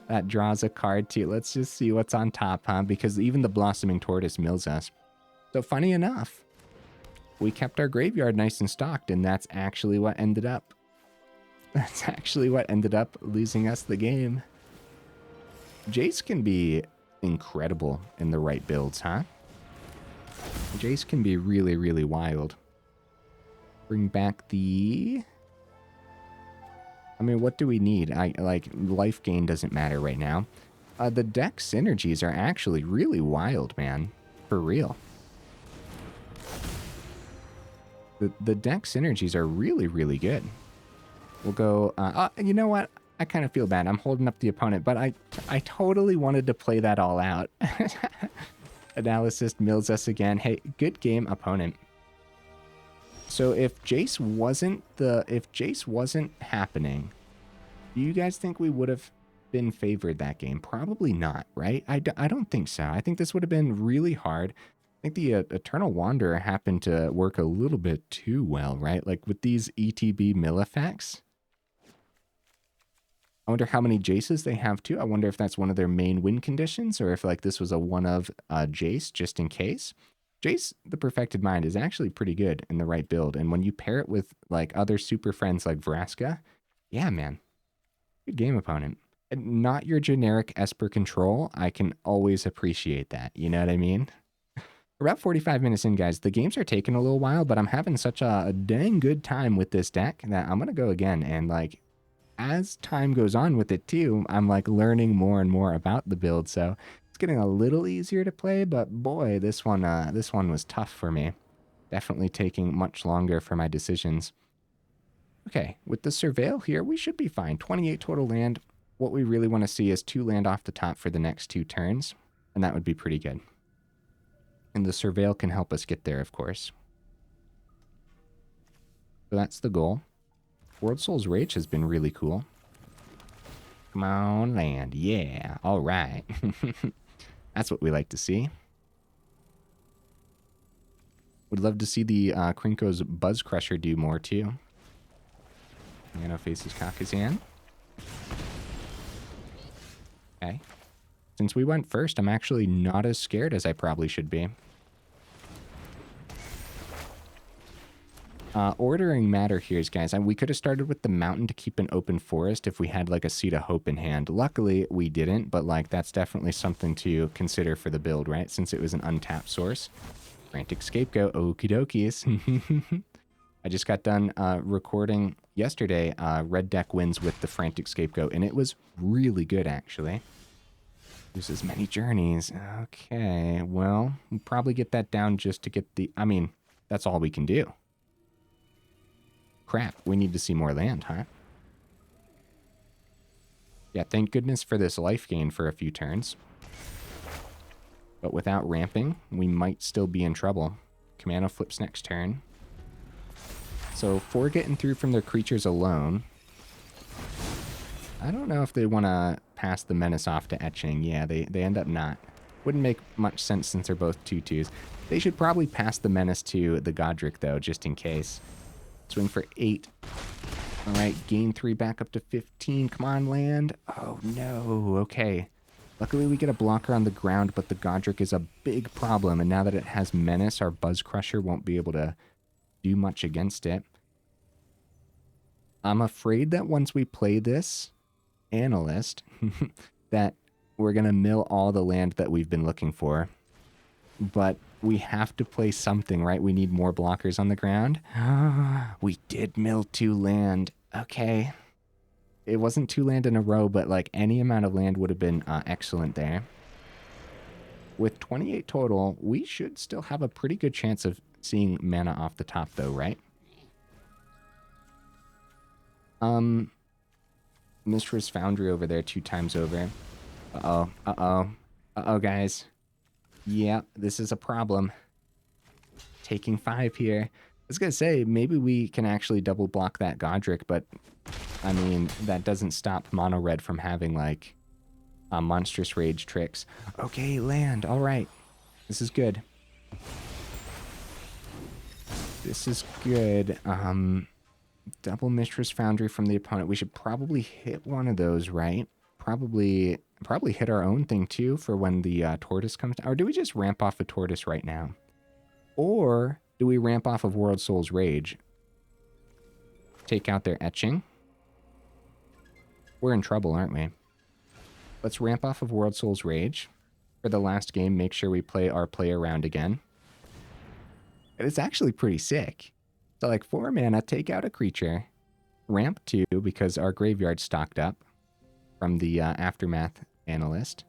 That draws a card too. Let's just see what's on top, huh? Because even the Blossoming Tortoise mills us. So funny enough, we kept our graveyard nice and stocked, and that's actually what ended up. That's actually what ended up losing us the game. Jace can be incredible in the right builds, huh? Jace can be really, really wild. Bring back the... I mean, what do we need? Like, life gain doesn't matter right now. The deck synergies are actually really wild, man. For real. The deck synergies are really, really good. We'll go, you know what? I kind of feel bad. I'm holding up the opponent, but I totally wanted to play that all out. Analysis mills us again. Hey, good game, opponent. So if Jace wasn't happening, do you guys think we would have been favored that game? Probably not, right? I don't think so. I think this would have been really hard. I think the Eternal Wanderer happened to work a little bit too well, right? Like with these ETB mill effects. I wonder how many Jaces they have too. I wonder if that's one of their main win conditions or if like this was a one of Jace just in case. Jace, the Perfected Mind, is actually pretty good in the right build. And when you pair it with like other super friends like Vraska, yeah, man. Good game, opponent. And not your generic Esper control. I can always appreciate that. You know what I mean? We're about 45 minutes in, guys. The games are taking a little while, but I'm having such a dang good time with this deck that I'm going to go again. And like, as time goes on with it too, I'm like learning more and more about the build. So it's getting a little easier to play, but boy, this one was tough for me. Definitely taking much longer for my decisions. Okay, with the Surveil here, we should be fine. 28 total land. What we really want to see is 2 land off the top for the next 2 turns, and that would be pretty good. And the Surveil can help us get there, of course. So that's the goal. Worldsoul's Rage has been really cool. Come on, land. Yeah, all right. That's what we like to see. Would love to see the Krenko's Buzzcrusher do more, too. Nano faces Kakazan. Okay. Since we went first, I'm actually not as scared as I probably should be. Ordering matter here, guys. We could have started with the mountain to keep an open forest if we had like a Seed of Hope in hand. Luckily, we didn't, but like that's definitely something to consider for the build, right? Since it was an untapped source. Frantic Scapegoat, okie dokies. I just got done recording yesterday Red Deck wins with the Frantic Scapegoat, and it was really good, actually. Uses many journeys. Okay, well, we'll probably get that down just to get the... I mean, that's all we can do. Crap, we need to see more land, huh? Yeah, thank goodness for this life gain for a few turns. But without ramping, we might still be in trouble. Commando flips next turn. So, for getting through from their creatures alone, I don't know if they want to pass the Menace off to Etching. Yeah, they end up not. Wouldn't make much sense since they're both 2/2s. They should probably pass the Menace to the Godric, though, just in case. Swing for 8. All right, gain 3 back up to 15. Come on, land. Oh, no. Okay. Luckily, we get a blocker on the ground, but the Godric is a big problem. And now that it has Menace, our Buzzcrusher won't be able to do much against it. I'm afraid that once we play this Analyst, that we're going to mill all the land that we've been looking for. But we have to play something, right? We need more blockers on the ground. We did mill 2 land. Okay. It wasn't 2 land in a row, but like any amount of land would have been excellent there. With 28 total, we should still have a pretty good chance of seeing mana off the top, though, right? Mistress Foundry over there 2 times over. Uh-oh. Uh-oh. Uh-oh, guys. Yeah, this is a problem. Taking 5 here. I was going to say, maybe we can actually double block that Godric, but, I mean, that doesn't stop Mono Red from having, like, monstrous rage tricks. Okay, land. All right. This is good. This is good. Double Mistress Foundry from the opponent. We should probably hit one of those, right? Probably hit our own thing too for when the Tortoise comes down. Or do we just ramp off a Tortoise right now? Or do we ramp off of Worldsoul's Rage? Take out their Etching? We're in trouble, aren't we? Let's ramp off of Worldsoul's Rage. For the last game, make sure we play our play around again. And it's actually pretty sick. So like 4 mana, take out a creature. Ramp 2 because our graveyard's stocked up from the Aftermath Analyst.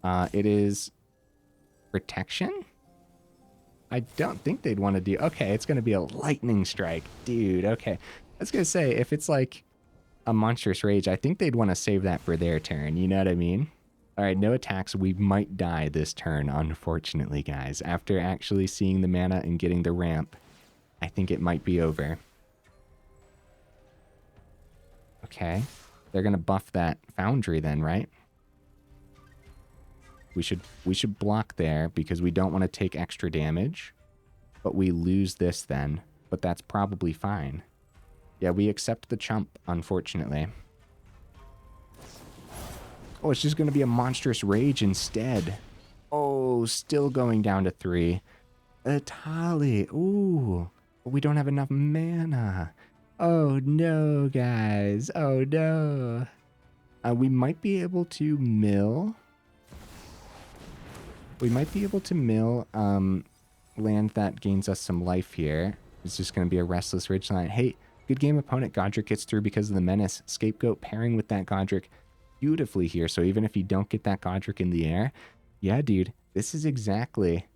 It is protection? I don't think they'd want to do... Okay, it's going to be a lightning strike. Dude, okay. I was going to say, if it's like a monstrous rage, I think they'd want to save that for their turn. You know what I mean? All right, no attacks. We might die this turn, unfortunately, guys. After actually seeing the mana and getting the ramp, I think it might be over. Okay. They're going to buff that Foundry then, right? We should block there because we don't want to take extra damage. But we lose this then. But that's probably fine. Yeah, we accept the chump, unfortunately. Oh, it's just going to be a monstrous rage instead. Oh, still going down to 3. Etali. Ooh. But we don't have enough mana. Oh, no, guys. Oh, no. We might be able to mill. We might be able to mill land that gains us some life here. It's just going to be a Restless Ridgeline. Hey, good game opponent. Godric gets through because of the Menace. Scapegoat pairing with that Godric beautifully here. So even if you don't get that Godric in the air, yeah, dude, this is exactly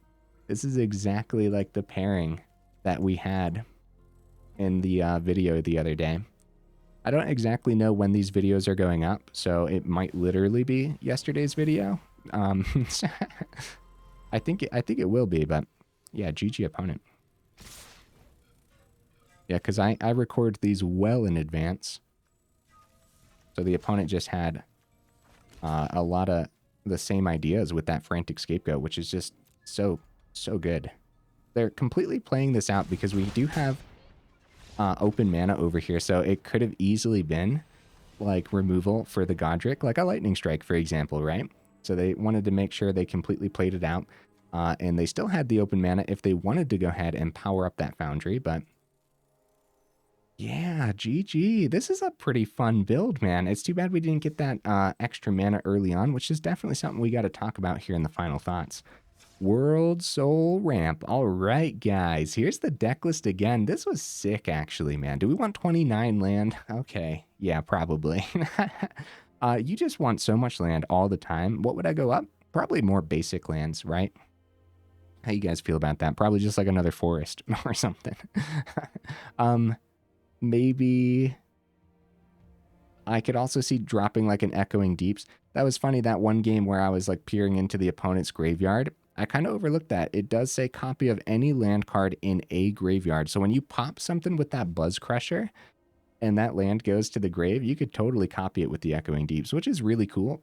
like the pairing that we had in the video the other day. I don't exactly know when these videos are going up, so it might literally be yesterday's video. I think it will be, but yeah, GG opponent. Yeah, because I record these well in advance. So the opponent just had a lot of the same ideas with that Frantic Scapegoat, which is just so good. They're completely playing this out because we do have open mana over here, so it could have easily been like removal for the Godric, like a Lightning Strike, for example, right? So they wanted to make sure they completely played it out, and they still had the open mana if they wanted to go ahead and power up that Foundry, but yeah, GG. This is a pretty fun build, man. It's too bad we didn't get that extra mana early on, which is definitely something we got to talk about here in the final thoughts. Worldsoul ramp. All right, guys. Here's the deck list again. This was sick, actually, man. Do we want 29 land? Okay. Yeah, probably. You just want so much land all the time. What would I go up? Probably more basic lands, right? How you guys feel about that? Probably just like another forest or something. Maybe I could also see dropping like an Echoing Deeps. That was funny, that one game where I was like peering into the opponent's graveyard. I kind of overlooked that. It does say copy of any land card in a graveyard. So when you pop something with that Buzzcrusher and that land goes to the grave, you could totally copy it with the Echoing Deeps, which is really cool,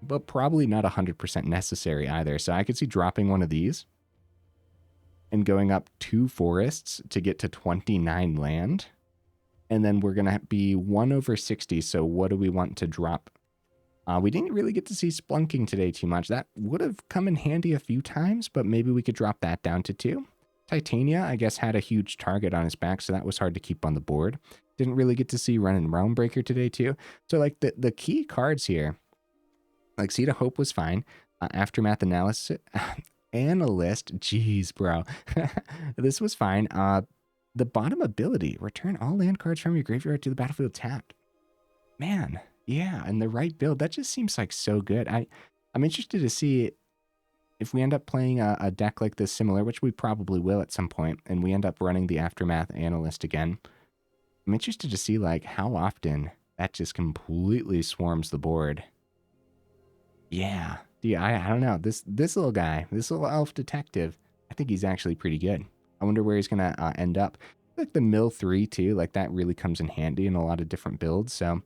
but probably not 100% necessary either. So I could see dropping one of these and going up 2 forests to get to 29 land. And then we're going to be 1/60. So what do we want to drop? We didn't really get to see Spelunking today too much. That would have come in handy a few times, but maybe we could drop that down to 2. Titania, I guess, had a huge target on his back, so that was hard to keep on the board. Didn't really get to see Wrenn and Realmbreaker today too. So like the key cards here, like Seed of Hope was fine. Aftermath Analyst, jeez, bro. This was fine. The bottom ability, return all land cards from your graveyard to the battlefield tapped. Man, yeah, and the right build, that just seems like so good. I'm interested to see if we end up playing a deck like this similar, which we probably will at some point, and we end up running the Aftermath Analyst again. I'm interested to see like how often that just completely swarms the board. Yeah, I don't know. This little guy, this little elf detective, I think he's actually pretty good. I wonder where he's going to end up. Like the Mill 3 too, like that really comes in handy in a lot of different builds. So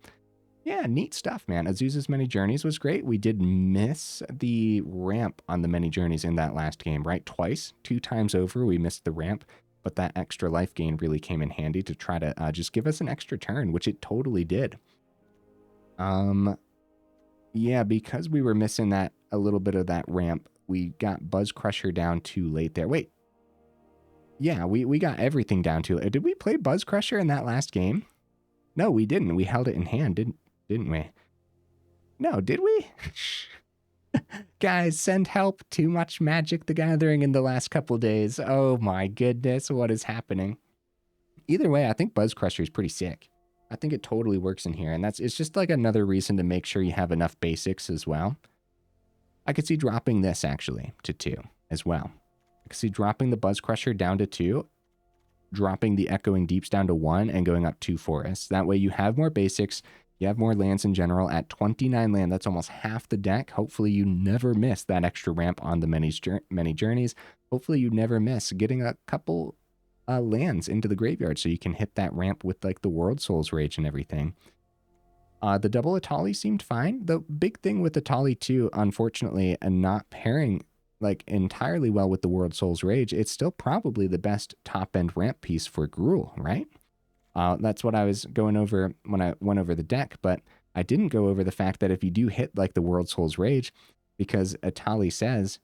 yeah, neat stuff, man. Azusa's Many Journeys was great. We did miss the ramp on the Many Journeys in that last game, right? Twice, 2 times over, we missed the ramp. But that extra life gain really came in handy to try to just give us an extra turn, which it totally did. Yeah, because we were missing that a little bit of that ramp, we got Buzzcrusher down too late there. Wait. Yeah, we got everything down to it. Did we play Buzzcrusher in that last game? No, we didn't. We held it in hand, didn't we? No, did we? Guys, send help. Too much Magic the Gathering in the last couple days. Oh my goodness, what is happening? Either way, I think Buzzcrusher is pretty sick. I think it totally works in here. And it's just like another reason to make sure you have enough basics as well. I could see dropping this actually to 2 as well. I could see dropping the Buzzcrusher down to 2, dropping the Echoing Deeps down to 1, and going up 2 forests. That way you have more basics, you have more lands in general. At 29 land, that's almost half the deck. Hopefully you never miss that extra ramp on the many journeys. Hopefully you never miss getting a couple lands into the graveyard so you can hit that ramp with like the Worldsoul's Rage and everything. The double Etali seemed fine. The big thing with Etali too, unfortunately, and not pairing like entirely well with the Worldsoul's Rage, it's still probably the best top-end ramp piece for Gruul, right? That's what I was going over when I went over the deck, but I didn't go over the fact that if you do hit like the Worldsoul's Rage, because Etali says,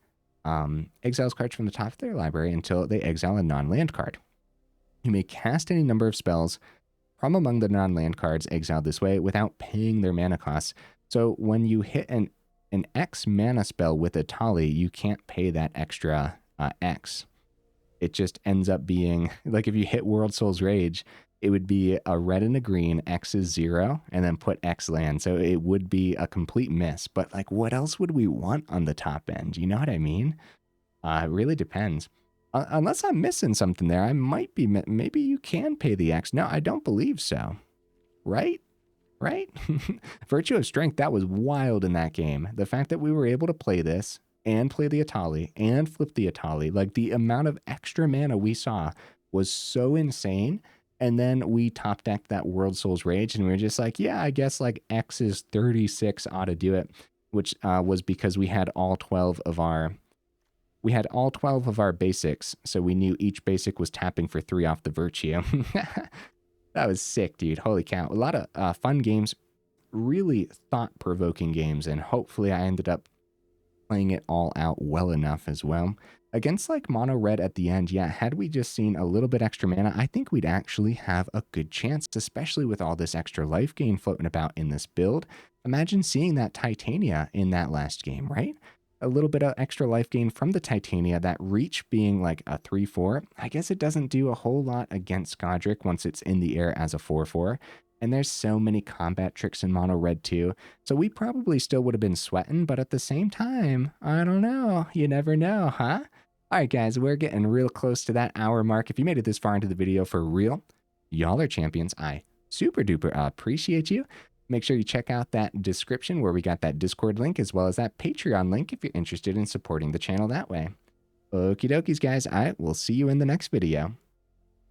exiles cards from the top of their library until they exile a non-land card. You may cast any number of spells from among the non-land cards exiled this way without paying their mana costs. So when you hit an X mana spell with Etali, you can't pay that extra X. It just ends up being, like if you hit Worldsoul's Rage, it would be a red and a green, X is 0, and then put X land. So it would be a complete miss. But like, what else would we want on the top end? You know what I mean? It really depends. Unless I'm missing something there, I might be, maybe you can pay the X. No, I don't believe so. Right? Right? Virtue of Strength, that was wild in that game. The fact that we were able to play this and play the Etali and flip the Etali, like the amount of extra mana we saw was so insane. And then we top decked that Worldsoul's Rage and we were just like, yeah, I guess like X is 36 ought to do it, which was because we had all 12 of our basics, so we knew each basic was tapping for 3 off the Virtue. That was sick, dude. Holy cow. A lot of fun games, really thought-provoking games, and hopefully I ended up playing it all out well enough as well. Against like mono red at the end, yeah, had we just seen a little bit extra mana, I think we'd actually have a good chance, especially with all this extra life gain floating about in this build. Imagine seeing that Titania in that last game, right? A little bit of extra life gain from the Titania, that reach being like a 3/4. I guess it doesn't do a whole lot against Godric once it's in the air as a 4/4. And there's so many combat tricks in mono red too. So we probably still would have been sweating, but at the same time, I don't know. You never know, huh? All right, guys, we're getting real close to that hour mark. If you made it this far into the video for real, y'all are champions. I super duper appreciate you. Make sure you check out that description where we got that Discord link as well as that Patreon link if you're interested in supporting the channel that way. Okie dokies, guys. I will see you in the next video.